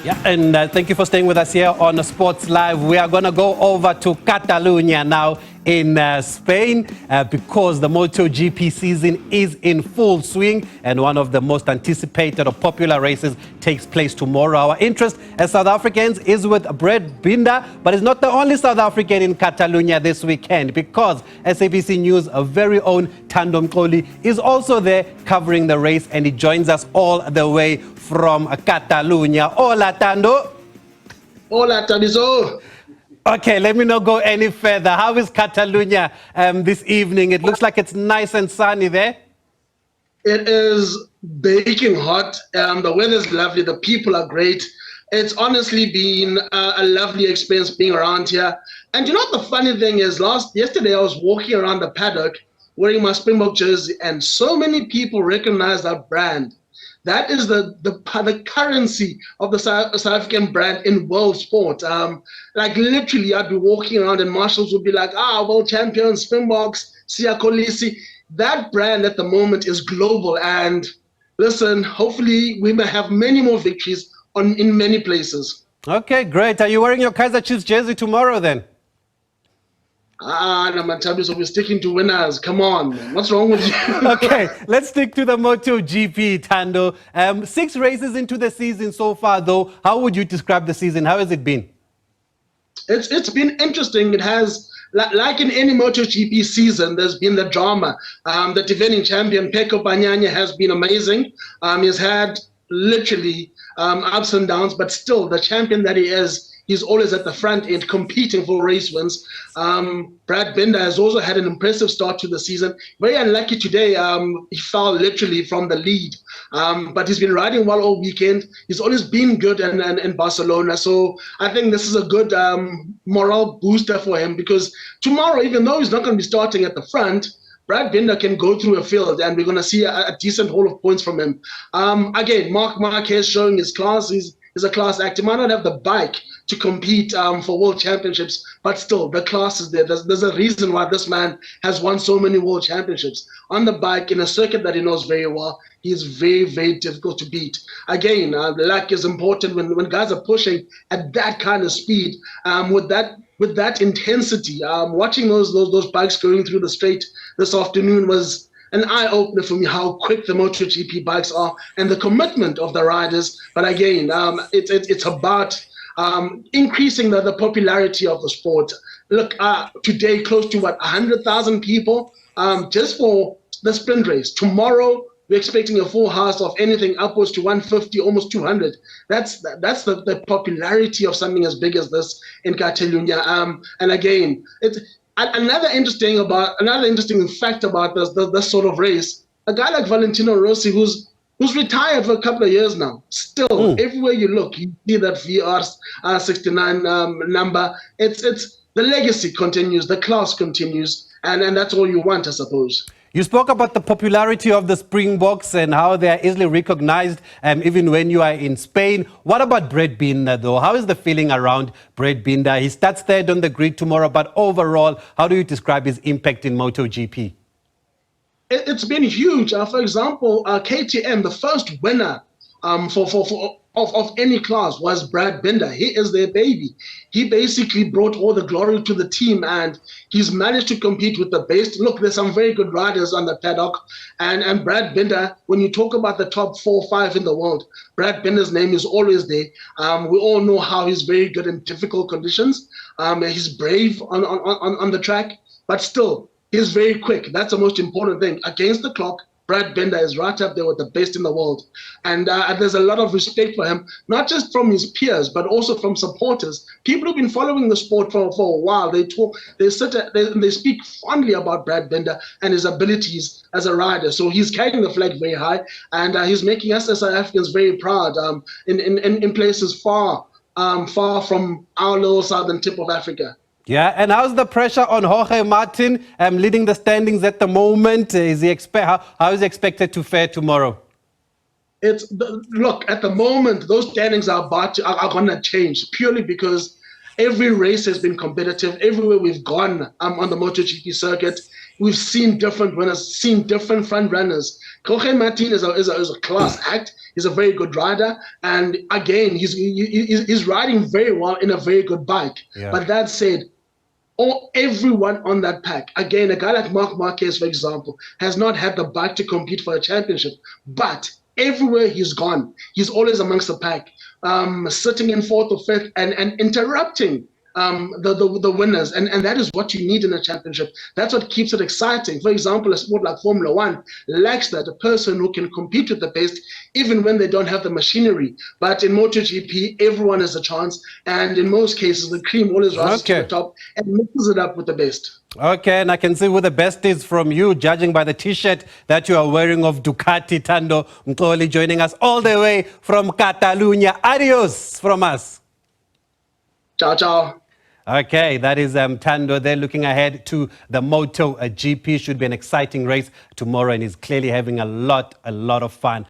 Yeah, and thank you for staying with us here on Sports Live. We are going to go over to Catalonia now in Spain because the MotoGP season is in full swing and one of the most anticipated or popular races takes place tomorrow. Our interest as South Africans is with Brad Binder, but he's not the only South African in Catalonia this weekend because SABC News' very own Thando Mxoli is also there covering the race, and he joins us all the way from Catalunya. Hola, Thando. Hola, Tabizo. Okay, let me not go any further. How is Catalunya this evening? It looks like it's nice and sunny there. It is baking hot. The weather's lovely. The people are great. It's honestly been a lovely experience being around here. And you know what the funny thing is? Yesterday I was walking around the paddock wearing my Springbok jersey, and so many people recognize that brand. That is the currency of the South African brand in world sport. Like literally, I'd be walking around and marshals would be like, world champions, Springboks, Siya Kolisi. That brand at the moment is global. And listen, hopefully we may have many more victories in many places. Okay, great. Are you wearing your Kaizer Chiefs jersey tomorrow then? So we're sticking to winners. Come on, man. What's wrong with you? Okay, let's stick to the Moto GP, Thando. 6 races into the season so far, though. How would you describe the season? How has it been? It's been interesting. It has, like in any MotoGP season, there's been the drama. The defending champion, Pecco Bagnaia, has been amazing. He's had literally ups and downs, but still, the champion that he is, he's always at the front end competing for race wins. Brad Binder has also had an impressive start to the season. Very unlucky today. He fell literally from the lead. But he's been riding well all weekend. He's always been good in Barcelona. So I think this is a good morale booster for him, because tomorrow, even though he's not going to be starting at the front, Brad Binder can go through a field and we're going to see a decent haul of points from him. Again, Marc Marquez showing his class. He's a class act. He might not have the bike to compete for world championships, but still, the class is there. There's a reason why this man has won so many world championships. On the bike, in a circuit that he knows very well, he is very, very difficult to beat. Again, luck is important when guys are pushing at that kind of speed, with that intensity. Watching those bikes going through the straight this afternoon was an eye-opener for me, how quick the MotoGP bikes are and the commitment of the riders. But again, it's about increasing the popularity of the sport. Look, today close to 100,000 people just for the sprint race. Tomorrow we're expecting a full house of anything upwards to 150, almost 200. That's the popularity of something as big as this in Catalunya. And again, it's another interesting fact about this sort of race. A guy like Valentino Rossi, who's retired for a couple of years now, still everywhere you look, you see that VR 69 number. It's the legacy continues, the class continues, and that's all you want, I suppose. You spoke about the popularity of the Springboks and how they are easily recognized, even when you are in Spain. What about Brad Binder, though? How is the feeling around Brad Binder? He starts third on the grid tomorrow, but overall, how do you describe his impact in MotoGP? It's been huge. For example, KTM, the first winner of any class was Brad Binder. He is their baby. He basically brought all the glory to the team, and he's managed to compete with the best. Look, there's some very good riders on the paddock, and Brad Binder, when you talk about the top 4 or 5 in the world, Brad Binder's name is always there. We all know how he's very good in difficult conditions. He's brave on the track, but still, he's very quick. That's the most important thing. Against the clock, Brad Binder is right up there with the best in the world. And there's a lot of respect for him, not just from his peers, but also from supporters. People who've been following the sport for a while, they speak fondly about Brad Binder and his abilities as a rider. So he's carrying the flag very high, and he's making us as South Africans very proud in places far from our little southern tip of Africa. Yeah, and how's the pressure on Jorge Martin leading the standings at the moment? How is he expected to fare tomorrow? Look, at the moment, those standings are going to change purely because every race has been competitive. Everywhere we've gone on the MotoGP circuit, we've seen different winners, seen different front runners. Jorge Martin is a class act. He's a very good rider, and again, he's riding very well in a very good bike. Yeah. But that said, everyone on that pack, again, a guy like Marc Marquez, for example, has not had the bike to compete for a championship, but everywhere he's gone, he's always amongst the pack, sitting in fourth or fifth and interrupting the winners, and that is what you need in a championship. That's what keeps it exciting. For example, a sport like Formula One lacks that, a person who can compete with the best even when they don't have the machinery. But in MotoGP, everyone has a chance, and in most cases, the cream always rises to the top and mixes it up with the best. Okay, and I can see who the best is from you, judging by the T-shirt that you are wearing of Ducati. Thando Mxoli joining us all the way from Catalunya. Adios from us. Ciao, ciao. Okay, that is Thando. They're looking ahead to the Moto GP. Should be an exciting race tomorrow, and he's clearly having a lot of fun.